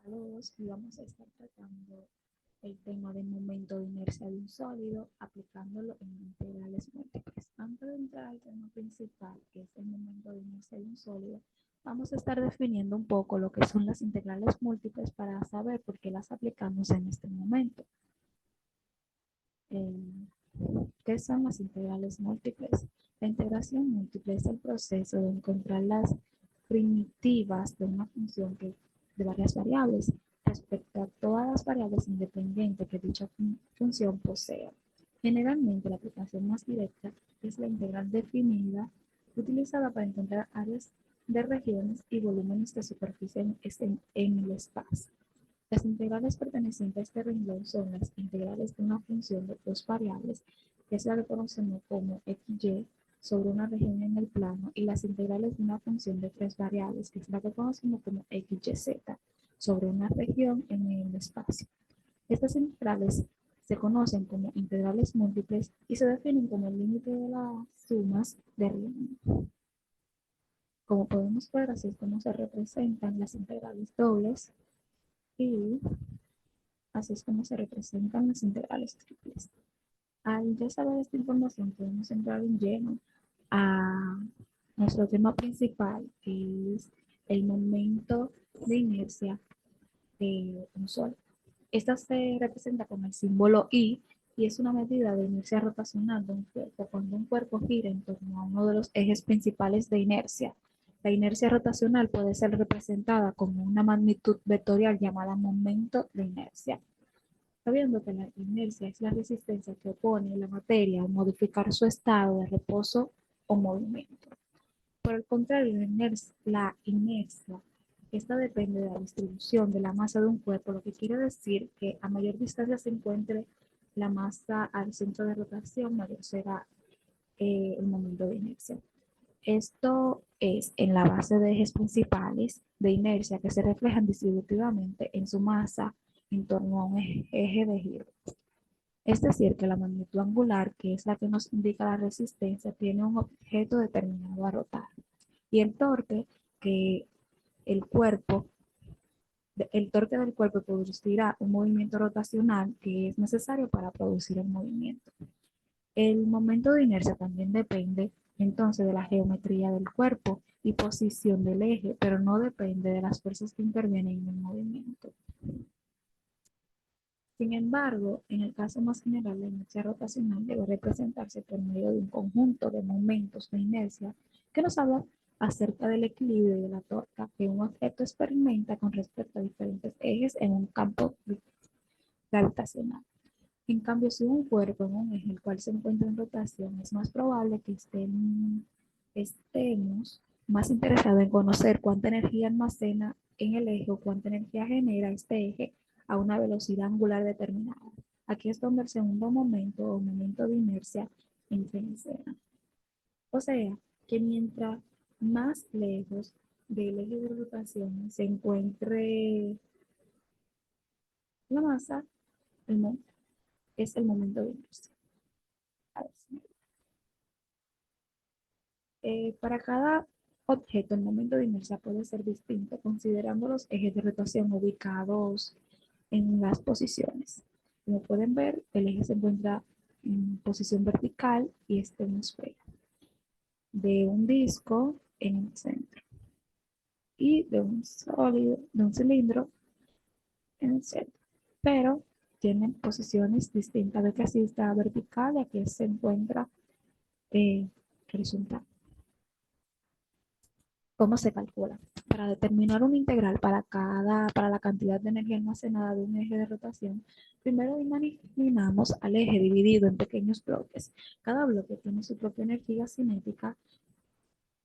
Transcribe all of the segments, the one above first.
Saludos, y vamos a estar tratando el tema del momento de inercia de un sólido, aplicándolo en integrales múltiples. Antes de entrar al tema principal, que es el momento de inercia de un sólido, vamos a estar definiendo un poco lo que son las integrales múltiples para saber por qué las aplicamos en este momento. Eh, ¿Qué son las integrales múltiples? La integración múltiple es el proceso de encontrar las primitivas de una función de varias variables respecto a todas las variables independientes que dicha función posea. Generalmente, la aplicación más directa es la integral definida utilizada para encontrar áreas de regiones y volúmenes de superficie en el espacio. Las integrales pertenecientes a este renglón son las integrales de una función de dos variables, que es la que conocemos como xy, sobre una región en el plano, y las integrales de una función de tres variables, que es la que conocemos como xyz, sobre una región en el espacio. Estas integrales se conocen como integrales múltiples y se definen como el límite de las sumas de Riemann. Como podemos ver, así es como se representan las integrales dobles y así es como se representan las integrales triples. Al ya saber esta información, podemos entrar en lleno a nuestro tema principal, que es el momento de inercia de un sol. Esta se representa con el símbolo I y es una medida de inercia rotacional de un cuerpo cuando un cuerpo gira en torno a uno de los ejes principales de inercia. La inercia rotacional puede ser representada como una magnitud vectorial llamada momento de inercia, sabiendo que la inercia es la resistencia que opone la materia a modificar su estado de reposo o movimiento. Por el contrario, la inercia, esta depende de la distribución de la masa de un cuerpo, lo que quiere decir que a mayor distancia se encuentre la masa al centro de rotación, mayor será el momento de inercia. Esto es en la base de ejes principales de inercia que se reflejan distributivamente en su masa en torno a un eje de giro. Es decir, que la magnitud angular, que es la que nos indica la resistencia, tiene un objeto determinado a rotar. Y el torque, que el cuerpo, el torque del cuerpo producirá un movimiento rotacional que es necesario para producir el movimiento. El momento de inercia también depende entonces de la geometría del cuerpo y posición del eje, pero no depende de las fuerzas que intervienen en el movimiento. Sin embargo, en el caso más general, la inercia rotacional debe representarse por medio de un conjunto de momentos de inercia que nos habla acerca del equilibrio y de la torca que un objeto experimenta con respecto a diferentes ejes en un campo gravitacional. En cambio, si un cuerpo en un eje el cual se encuentra en rotación, es más probable que estemos más interesados en conocer cuánta energía almacena en el eje o cuánta energía genera este eje a una velocidad angular determinada. Aquí es donde el segundo momento o momento de inercia entra en escena. O sea, que mientras más lejos del eje de rotación se encuentre la masa, es el momento de inercia. Para cada objeto, el momento de inercia puede ser distinto, considerando los ejes de rotación ubicados en las posiciones. Como pueden ver, el eje se encuentra en posición vertical y este en esfera, de un disco en el centro y de un sólido, de un cilindro en el centro. Pero tienen posiciones distintas, de que así está vertical y aquí se encuentra horizontal. ¿Cómo se calcula? Para determinar una integral para la cantidad de energía almacenada de un eje de rotación, primero imaginamos al eje dividido en pequeños bloques. Cada bloque tiene su propia energía cinética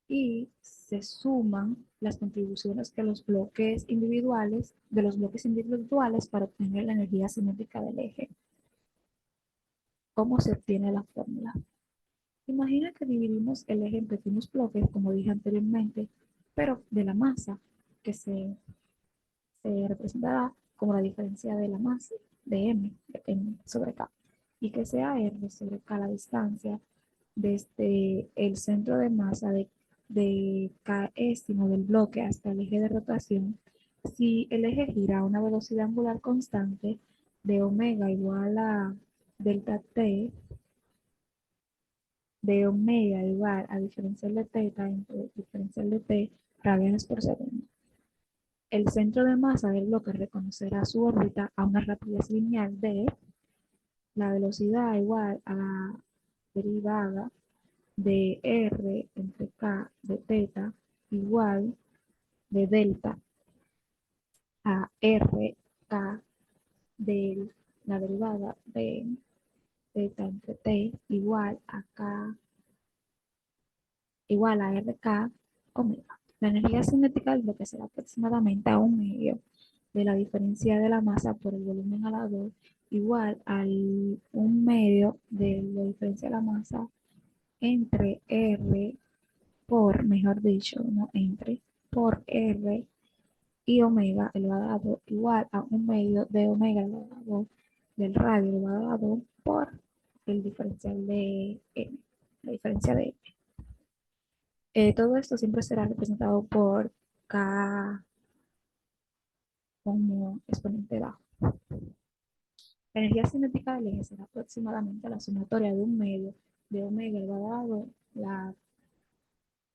y se suman las contribuciones que de los bloques individuales para obtener la energía cinética del eje. ¿Cómo se obtiene la fórmula? Imagina que dividimos el eje en pequeños bloques, como dije anteriormente, pero de la masa, que se representará como la diferencia de la masa de m sobre k, y que sea r sobre k la distancia desde el centro de masa de k estimo del bloque hasta el eje de rotación, Si el eje gira a una velocidad angular constante de omega igual a delta t, de omega igual a diferencial de teta entre diferencial de t radianes por segundo. El centro de masa del bloque reconocerá su órbita a una rapidez lineal de la velocidad igual a la derivada de r entre k de teta igual de delta a r k de la derivada de teta entre t igual a k igual a rk omega. La energía cinética del bloque será aproximadamente a un medio de la diferencia de la masa por el volumen a la 2 igual al un medio de la diferencia de la masa entre R por, mejor dicho, no entre, por R y omega elevado igual a un medio de omega elevado del radio elevado a 2 por el diferencial de M, la diferencia de M. Todo esto siempre será representado por K como exponente bajo. La energía cinética del eje será aproximadamente la sumatoria de un medio de omega elevado a 2, la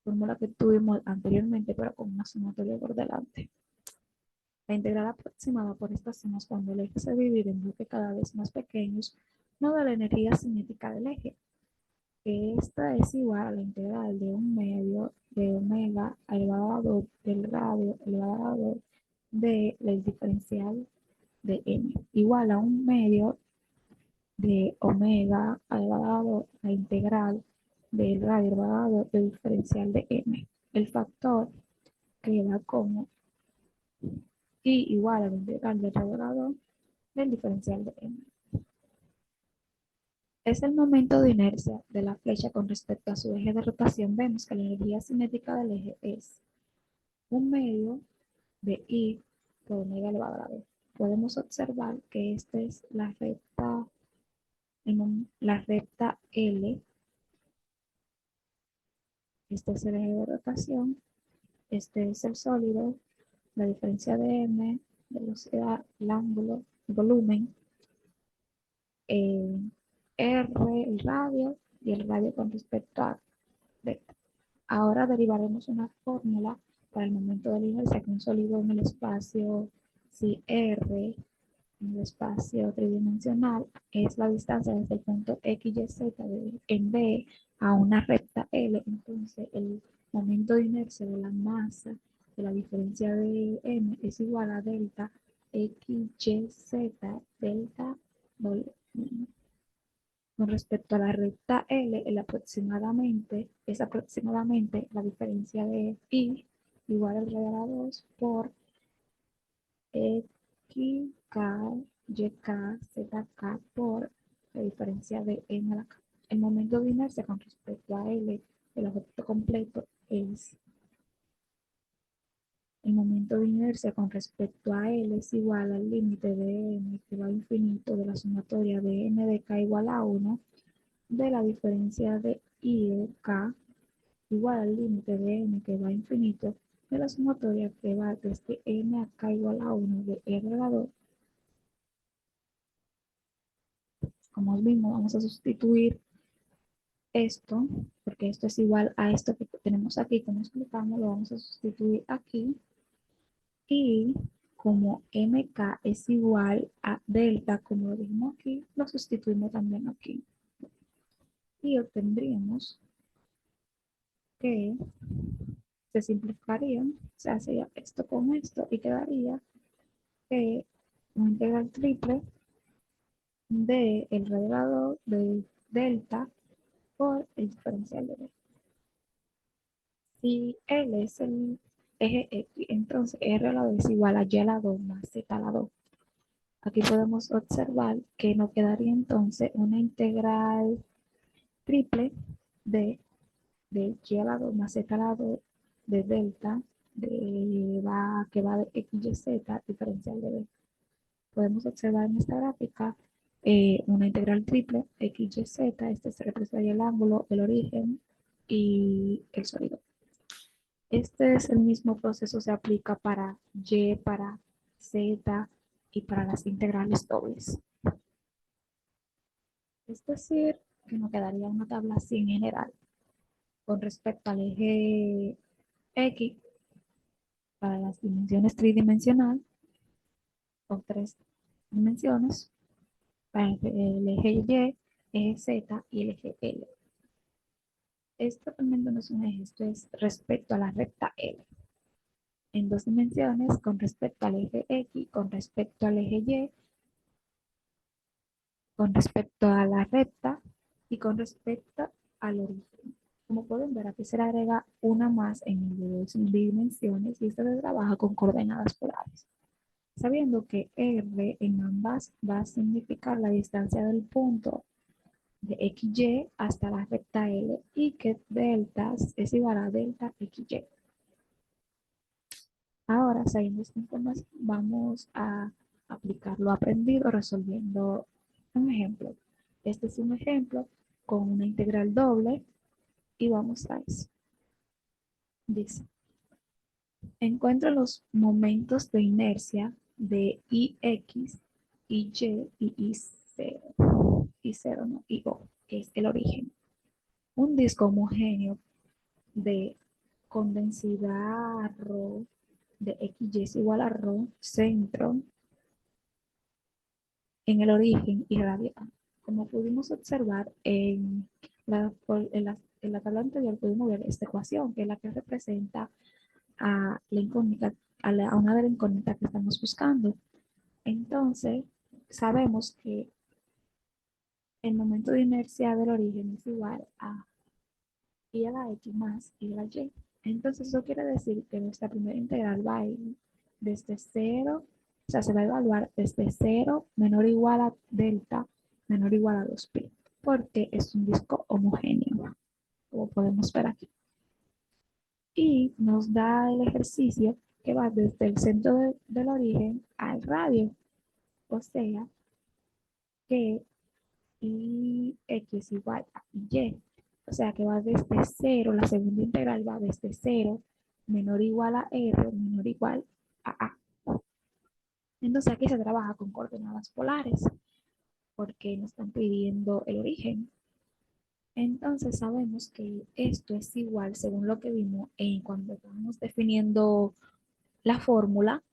fórmula que tuvimos anteriormente, pero con una sumatoria por delante. La integral aproximada por estas sumas cuando el eje se divide en bloques cada vez más pequeños no da la energía cinética del eje, que esta es igual a la integral de un medio de omega elevado a 2 del radio elevado a 2 de del diferencial de m, igual a un medio de omega elevado a la integral del radio elevado del diferencial de m. El factor queda como y igual a la integral del radio elevado del diferencial de m. Es el momento de inercia de la flecha con respecto a su eje de rotación. Vemos que la energía cinética del eje es un medio de I por omega elevado a la 2. Podemos observar que esta es la recta L. Este es el eje de rotación. Este es el sólido, la diferencia de M, velocidad, el ángulo, el volumen, R, el radio, y el radio con respecto a delta. Ahora derivaremos una fórmula para el momento de la inercia que un sólido en el espacio, si R en el espacio tridimensional es la distancia desde el punto X, Y, Z en B a una recta L, entonces el momento de inercia de la masa de la diferencia de M es igual a delta X, Y, Z, delta volumen. Con respecto a la recta L, es aproximadamente la diferencia de I igual al radial a 2 por X, K, Y, K, Z, K por la diferencia de N a la K. El momento de inercia con respecto a L del objeto completo es el momento de inercia con respecto a L es igual al límite de N que va a infinito de la sumatoria de N de K igual a 1 de la diferencia de I de K igual al límite de N que va a infinito de la sumatoria que va desde N a K igual a 1 de R a la 2. Como vimos, vamos a sustituir esto, porque esto es igual a esto que tenemos aquí, como explicamos, lo vamos a sustituir aquí. Y como mk es igual a delta, como lo dijimos aquí, lo sustituimos también aquí. Y obtendríamos que se simplificaría, se hace esto con esto y quedaría que una integral triple de el radiado de delta por el diferencial de delta. Si L es el eje X, entonces R a la 2 es igual a Y a la 2 más Z a la 2. Aquí podemos observar que nos quedaría entonces una integral triple de Y a la 2 más Z a la 2 de delta que va de X, Y, Z, diferencial de delta. Podemos observar en esta gráfica una integral triple X, Y, Z. Este se representa el ángulo, el origen y el sólido. Este es el mismo proceso, se aplica para y, para z y para las integrales dobles. Es decir, que nos quedaría una tabla así en general con respecto al eje X para las dimensiones tridimensional o tres dimensiones, para el eje Y, eje Z y el eje L. Esto realmente no es un eje, esto es respecto a la recta L. En dos dimensiones con respecto al eje X, con respecto al eje Y, con respecto a la recta y con respecto al origen. Como pueden ver, aquí se le agrega una más en el de dos dimensiones y esta se trabaja con coordenadas polares, sabiendo que R en ambas va a significar la distancia del punto de XY hasta la recta L y que delta es igual a delta XY. Ahora, sabiendo esta información, vamos a aplicar lo aprendido resolviendo un ejemplo. Este es un ejemplo con una integral doble y vamos a eso. Dice, encuentra los momentos de inercia de IX, IY y I0. I0 no, IO, que es el origen. Un disco homogéneo de con densidad ρ de XY es igual a ρ, centro, en el origen y radial. Como pudimos observar en la tabla anterior, pudimos ver esta ecuación, que es la que representa a la incógnita, a una de las incógnitas que estamos buscando. Entonces, sabemos que el momento de inercia del origen es igual a y a la x más y a la y. Entonces, eso quiere decir que nuestra primera integral va a ir desde cero, o sea, se va a evaluar desde cero menor o igual a delta menor o igual a 2pi, porque es un disco homogéneo, como podemos ver aquí. Y nos da el ejercicio que va desde el centro del origen al radio, o sea, que y x es igual a y. O sea que va desde cero, la segunda integral va desde cero, menor o igual a r, menor o igual a. Entonces aquí se trabaja con coordenadas polares, porque nos están pidiendo el origen. Entonces sabemos que esto es igual, según lo que vimos cuando estábamos definiendo la fórmula,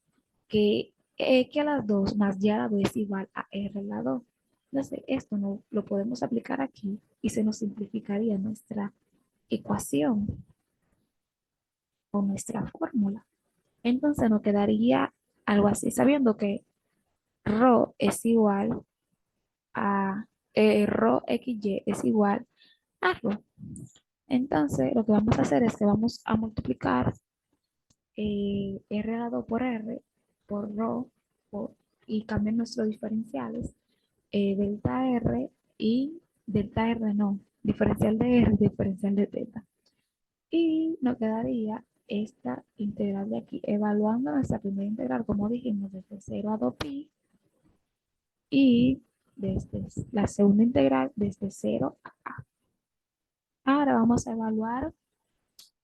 que x a la 2 más y a la 2 es igual a r a la 2. Entonces, esto no lo podemos aplicar aquí y se nos simplificaría nuestra ecuación o nuestra fórmula. Entonces, nos quedaría algo así, sabiendo que ρ es igual a ρ xy es igual a ρ. Entonces, lo que vamos a hacer es que vamos a multiplicar r a la 2 por r por ρ y cambiar nuestros diferenciales delta R y delta R no, diferencial de R y diferencial de teta. Y nos quedaría esta integral de aquí, evaluando nuestra primera integral, como dijimos, desde 0 a 2pi y desde la segunda integral desde 0 a A. Ahora vamos a evaluar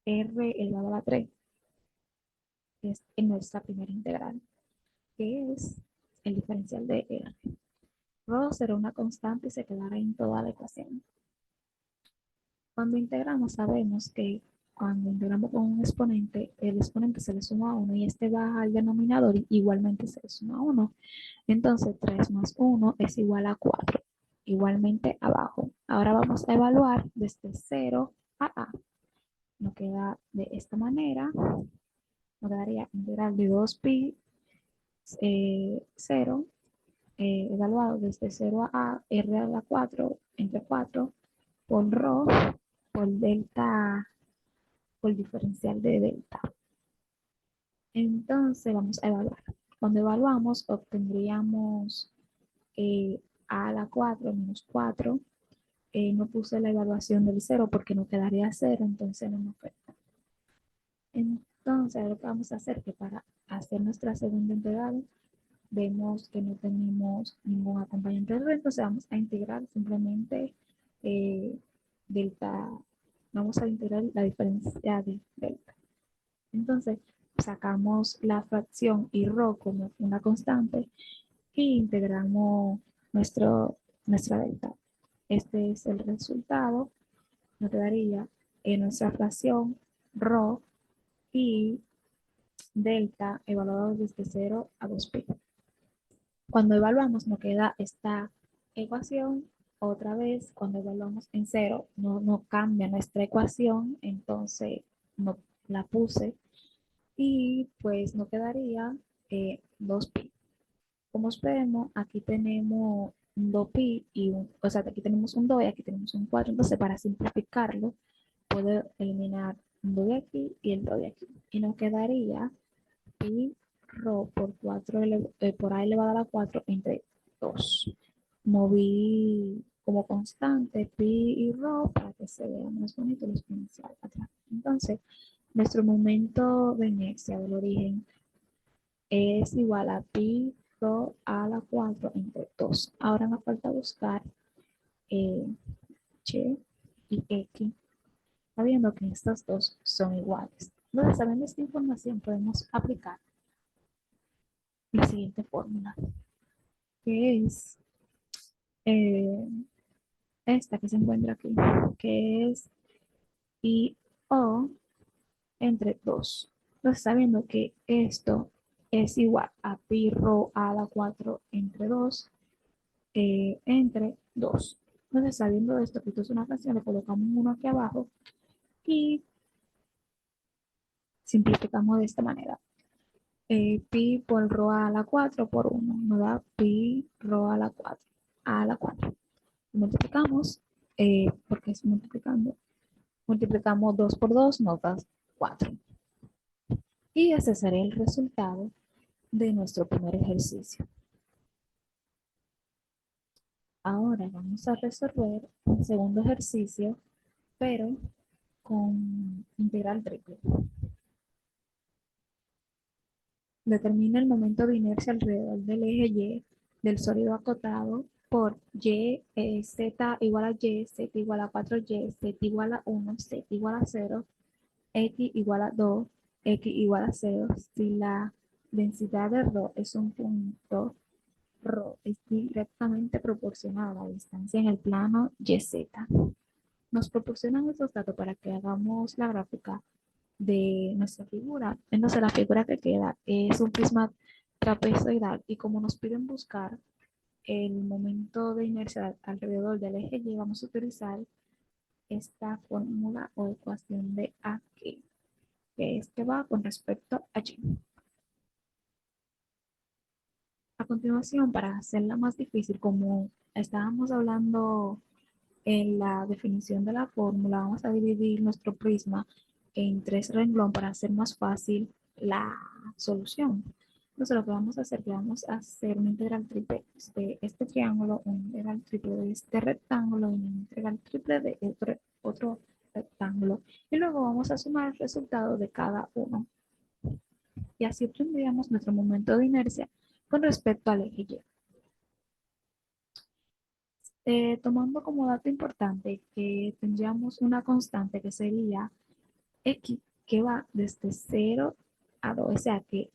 R elevado a la 3, que es en nuestra primera integral, que es el diferencial de R. Rho será una constante y se quedará en toda la ecuación. Cuando integramos, sabemos que cuando integramos con un exponente, el exponente se le suma a 1 y este va al denominador y igualmente se le suma a 1. Entonces, 3 más 1 es igual a 4, igualmente abajo. Ahora vamos a evaluar desde 0 a A. Nos queda de esta manera, nos daría integral de 2pi 0, evaluado desde 0 a A, R a la 4, entre 4, por ρ, por delta, por diferencial de delta. Entonces vamos a evaluar. Cuando evaluamos obtendríamos a la 4 menos 4. No puse la evaluación del 0 porque no quedaría 0, entonces no nos afecta. Entonces lo que vamos a hacer es que para hacer nuestra segunda integral vemos que no tenemos ningún acompañante del resto, entonces vamos a integrar simplemente delta, vamos a integrar la diferencia de delta. Entonces, sacamos la fracción y rho como una constante y integramos nuestro, nuestra delta. Este es el resultado. Nos quedaría en nuestra fracción rho y delta evaluado desde 0 a 2pi. Cuando evaluamos nos queda esta ecuación. Otra vez, cuando evaluamos en 0, no cambia nuestra ecuación, entonces no la puse y pues nos quedaría 2pi. Como vemos, aquí tenemos un 2pi y o sea, aquí tenemos un 2 y aquí tenemos un 4. Entonces, para simplificarlo, puedo eliminar un 2 de aquí y el 2 de aquí. Y nos quedaría pi rho por 4 por a elevado a la 4 entre 2. Moví como constante pi y rho para que se vea más bonito el exponencial atrás. Entonces, nuestro momento de inercia del origen es igual a pi rho a la 4 entre 2. Ahora nos falta buscar eh, y y x, sabiendo que estas dos son iguales. Entonces, sabiendo esta información, podemos aplicar la siguiente fórmula, que es eh, esta que se encuentra aquí, que es I o entre 2. Entonces, sabiendo que esto es igual a pi rho a la 4 entre 2, entre 2. Entonces, sabiendo esto, que esto es una fracción, le colocamos uno aquí abajo y simplificamos de esta manera. Pi por rho a la 4 por 1 nos da pi rho a la 4 a la 4. Multiplicamos, porque es multiplicando, multiplicamos 2 por 2 nos da 4. Y ese sería el resultado de nuestro primer ejercicio. Ahora vamos a resolver un segundo ejercicio, pero con integral triple. Determina el momento de inercia alrededor del eje Y del sólido acotado por Y, Z igual a Y, Z igual a 4Y, Z igual a 1, Z igual a 0, X igual a 2, X igual a 0. Si la densidad de ρ es un punto, ρ es directamente proporcional a la distancia en el plano YZ. Nos proporcionan estos datos para que hagamos la gráfica de nuestra figura. Entonces la figura que queda es un prisma trapezoidal y como nos piden buscar el momento de inercia alrededor del eje Y, vamos a utilizar esta fórmula o ecuación de aquí, que es que va con respecto a Y. A continuación, para hacerla más difícil, como estábamos hablando en la definición de la fórmula, vamos a dividir nuestro prisma en 3 renglones para hacer más fácil la solución. Entonces, lo que vamos a hacer, que vamos a hacer una integral triple de este triángulo, una integral triple de este rectángulo y una integral triple de otro rectángulo. Y luego vamos a sumar el resultado de cada uno. Y así obtendríamos nuestro momento de inercia con respecto al eje Y. Tomando como dato importante que tendríamos una constante que sería x, que va desde 0 a 2. O sea que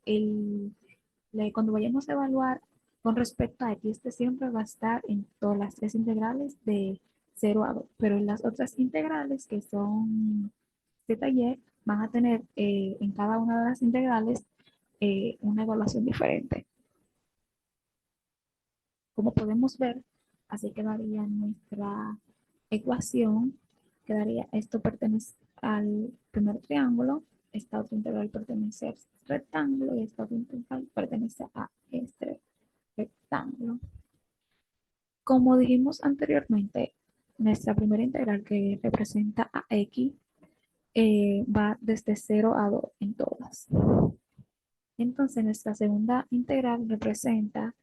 cuando vayamos a evaluar con respecto a x, este siempre va a estar en todas las 3 integrales de 0 a 2. Pero en las otras integrales, que son z y, van a tener en cada una de las integrales una evaluación diferente. Como podemos ver, así quedaría nuestra ecuación. Quedaría esto pertenece al primer triángulo, esta otra integral pertenece al rectángulo y esta otra integral pertenece a este rectángulo. Como dijimos anteriormente, nuestra primera integral, que representa a x, va desde 0 a 2 en todas. Entonces nuestra segunda integral representa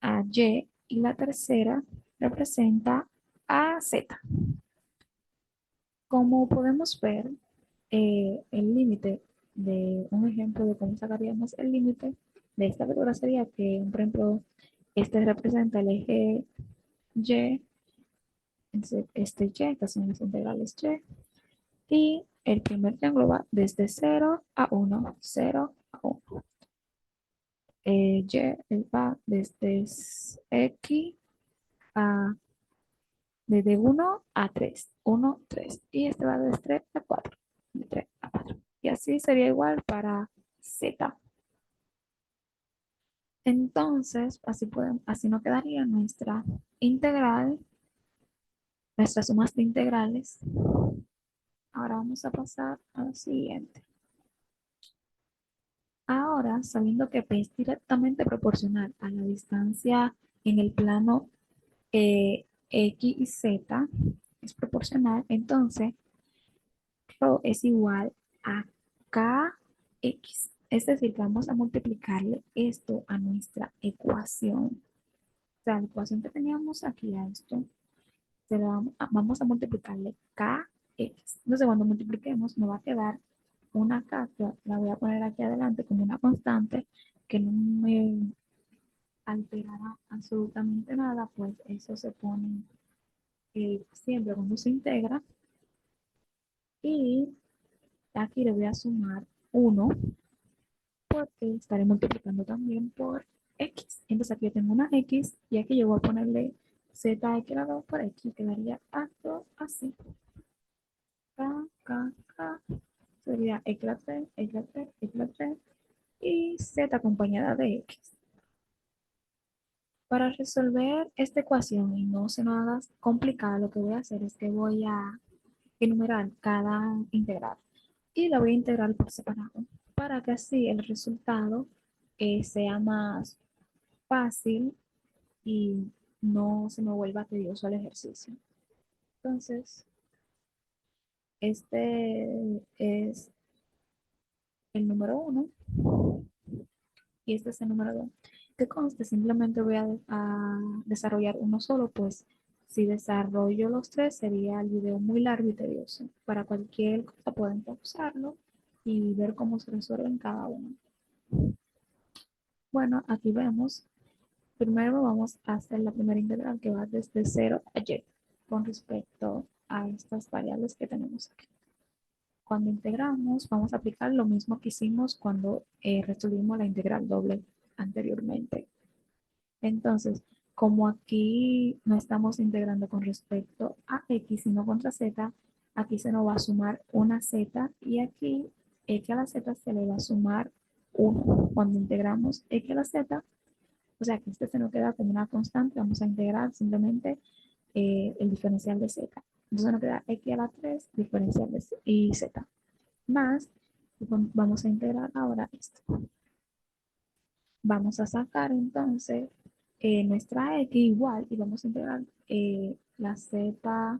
a y la tercera representa a Z. Como podemos ver, el límite de un ejemplo de cómo sacaríamos el límite de esta vectora sería que, por ejemplo, este representa el eje Y, este Y, estas son las integrales Y, y el primer triángulo va desde 0 a 1, 0 a 1. Y va desde X a, desde 1 a 3, 1, 3. Y este va desde 3 a 4, de 3 a 4. Y así sería igual para Z. Entonces, así nos quedaría nuestra integral, nuestras sumas de integrales. Ahora vamos a pasar a lo siguiente. Ahora, sabiendo que P es directamente proporcional a la distancia en el plano X y Z, es proporcional, entonces Rho es igual a KX. Es decir, que vamos a multiplicarle esto a nuestra ecuación. O sea, la ecuación que teníamos aquí a esto, vamos a multiplicarle KX. Entonces, cuando multipliquemos, nos va a quedar una K, que la voy a poner aquí adelante como una constante, que no me alterará absolutamente nada, pues eso se pone siempre cuando se integra. Y aquí le voy a sumar 1 porque estaré multiplicando también por X. Entonces aquí yo tengo una X y aquí yo voy a ponerle Z elevado por X. Quedaría algo así. K, K, K. Sería X 3, X 3, X 3 y Z acompañada de X. Para resolver esta ecuación y no se nos haga complicada, lo que voy a hacer es que voy a enumerar cada integral y la voy a integrar por separado para que así el resultado sea más fácil y no se me vuelva tedioso el ejercicio. Entonces, este es el número 1 y este es el número 2. Que conste, simplemente voy a desarrollar uno solo, pues si desarrollo los tres sería el video muy largo y tedioso. Para cualquier cosa pueden pausarlo y ver cómo se resuelven cada uno. Bueno, aquí vemos, primero vamos a hacer la primera integral que va desde 0 a y con respecto a estas variables que tenemos aquí. Cuando integramos, vamos a aplicar lo mismo que hicimos cuando resolvimos la integral doble anteriormente. Entonces, como aquí no estamos integrando con respecto a x, sino contra z, aquí se nos va a sumar una z y aquí x a la z se le va a sumar 1. Cuando integramos x a la z, o sea que este se nos queda como una constante, vamos a integrar simplemente el diferencial de z. Entonces nos queda x a la 3 diferencial de y z. Más, vamos a integrar ahora esto. Vamos a sacar entonces nuestra x igual y vamos a integrar la z,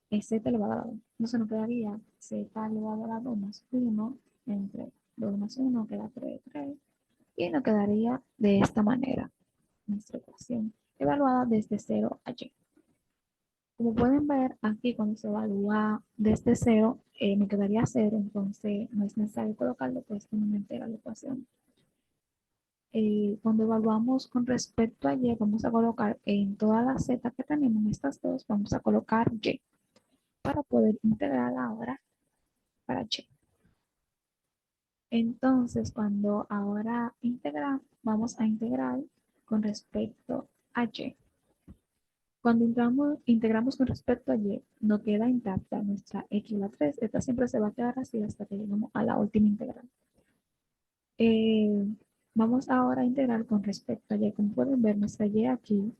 z elevado a la 2. Entonces nos quedaría z elevado a la 2 más 1 entre 2 más 1 queda 3, 3. Y nos quedaría de esta manera nuestra ecuación evaluada desde 0 a y. Como pueden ver aquí cuando se evalúa desde 0 me quedaría 0, entonces no es necesario colocarlo, pues no me entera la ecuación. Cuando evaluamos con respecto a y, vamos a colocar en todas las z que tenemos, estas dos, vamos a colocar y para poder integrar ahora para y. Entonces, cuando ahora vamos a integrar con respecto a y. Cuando integramos con respecto a y, no queda intacta nuestra x a la 3. Esta siempre se va a quedar así hasta que lleguemos a la última integral. Eh, Vamos ahora a integrar con respecto a y. Como pueden ver, nuestra y aquí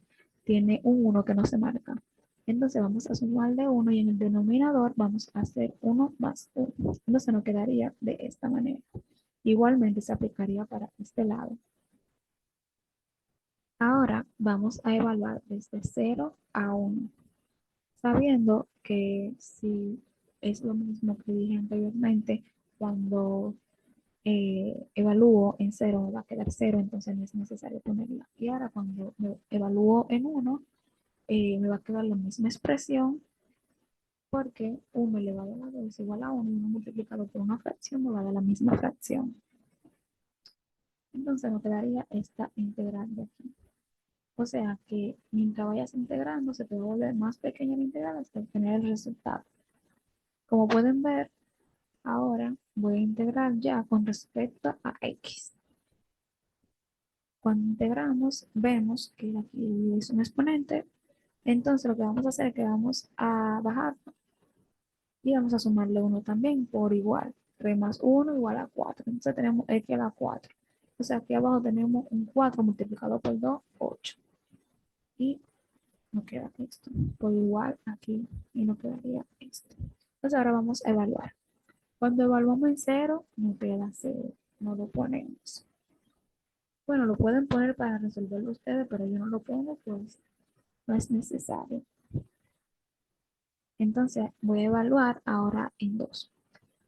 tiene un 1 que no se marca. Entonces vamos a sumarle 1 y en el denominador vamos a hacer 1 más 1. Entonces nos quedaría de esta manera. Igualmente se aplicaría para este lado. Ahora vamos a evaluar desde 0 a 1, sabiendo que si es lo mismo que dije anteriormente, cuando evalúo en 0 me va a quedar 0, entonces no es necesario ponerla. Y ahora cuando me evalúo en 1, me va a quedar la misma expresión porque 1 elevado a la 2 es igual a 1 y 1 multiplicado por una fracción me va a dar la misma fracción. Entonces nos quedaría esta integral de aquí. O sea que mientras vayas integrando se te va a volver más pequeña la integral hasta obtener el resultado. Como pueden ver, Ahora voy a integrar ya con respecto a X. Cuando integramos, vemos que aquí es un exponente. Entonces lo que vamos a hacer es que vamos a bajar y vamos a sumarle 1 también por igual. 3 más 1 igual a 4. Entonces tenemos X a la 4. O sea, aquí abajo tenemos un 4 multiplicado por 2, 8. Y nos queda esto. Por igual aquí y nos quedaría esto. Entonces ahora vamos a evaluar. Cuando evaluamos en 0, nos queda 0. No lo ponemos. Bueno, lo pueden poner para resolverlo ustedes, pero yo no lo pongo, pues no es necesario. Entonces voy a evaluar ahora en 2.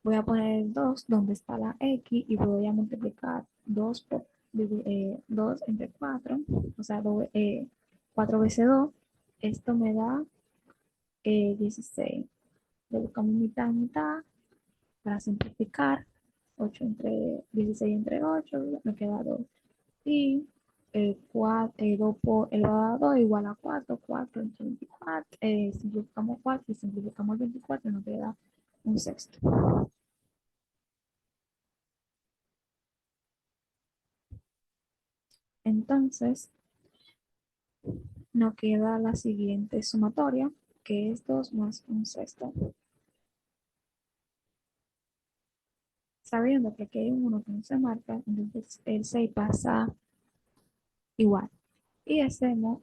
Voy a poner el 2 donde está la X y voy a multiplicar 2 por 2 entre 4, o sea, 4 veces 2. Esto me da 16. Le buscamos mitad a mitad para simplificar. 8 entre 16 entre 8, me queda 2. Y 2 por elevado a 2 igual a 4, 4 entre 24, simplificamos 4 y simplificamos 24 y nos queda un sexto. Entonces, nos queda la siguiente sumatoria, que es 2 más un sexto. Sabiendo que aquí hay un 1 que no se marca, entonces el 6 pasa igual. Y hacemos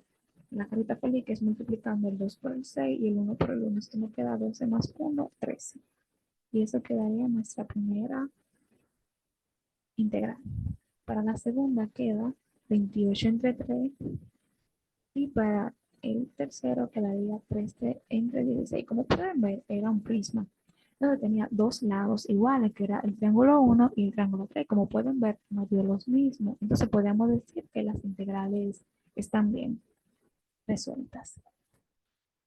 la carita feliz, que es multiplicando el 2 por el 6 y el 1 por el 1. Esto nos queda 12 más 1, 13. Y eso quedaría nuestra primera integral. Para la segunda queda 28 entre 3 y para el tercero quedaría 13 entre 16. Como pueden ver, era un prisma donde tenía dos lados iguales, que era el triángulo 1 y el triángulo 3. Como pueden ver, no dio los mismos. Entonces podríamos decir que las integrales están bien resueltas.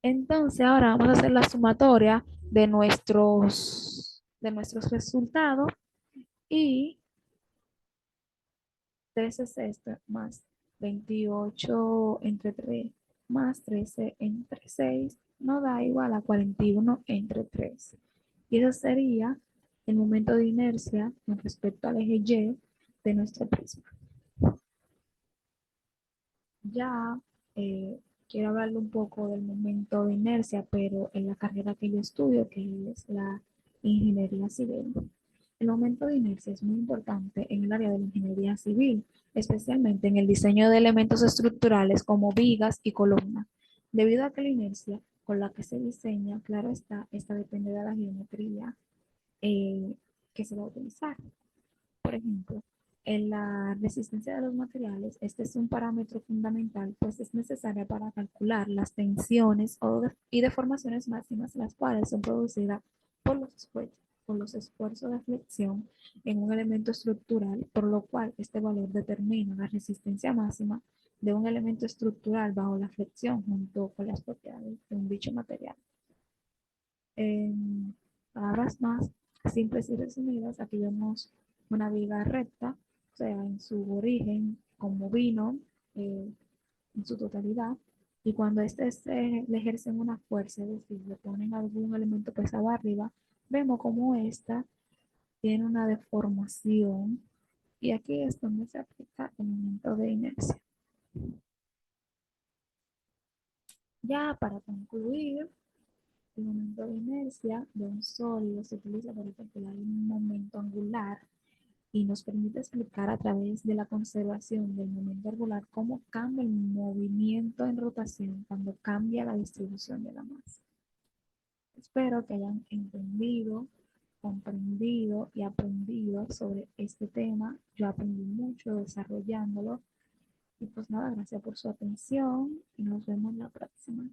Entonces ahora vamos a hacer la sumatoria de nuestros resultados y 13 sextos más 28 entre 3 más 13 entre 6 nos da igual a 41 entre 3. Y eso sería el momento de inercia con respecto al eje Y de nuestro prisma. Ya quiero hablarle un poco del momento de inercia, pero en la carrera que yo estudio, que es la ingeniería civil. El momento de inercia es muy importante en el área de la ingeniería civil, especialmente en el diseño de elementos estructurales como vigas y columnas, debido a que la inercia con la que se diseña, claro está, esta depende de la geometría eh, que se va a utilizar. Por ejemplo, en la resistencia de los materiales, este es un parámetro fundamental, pues es necesaria para calcular las tensiones y deformaciones máximas, las cuales son producidas por los esfuerzos de flexión en un elemento estructural, por lo cual este valor determina la resistencia máxima de un elemento estructural bajo la flexión junto con las propiedades de un dicho material. En palabras más simples y resumidas, aquí vemos una viga recta, o sea, en su origen, como vino, en su totalidad, y cuando le ejercen una fuerza, es decir, le ponen algún elemento pesado arriba, vemos como esta tiene una deformación, y aquí es donde se aplica el momento de inercia. Ya para concluir, el momento de inercia de un sólido se utiliza para calcular un momento angular y nos permite explicar a través de la conservación del momento angular cómo cambia el movimiento en rotación cuando cambia la distribución de la masa. Espero que hayan entendido, comprendido y aprendido sobre este tema. Yo aprendí mucho desarrollándolo. Y pues nada, gracias por su atención y nos vemos la próxima.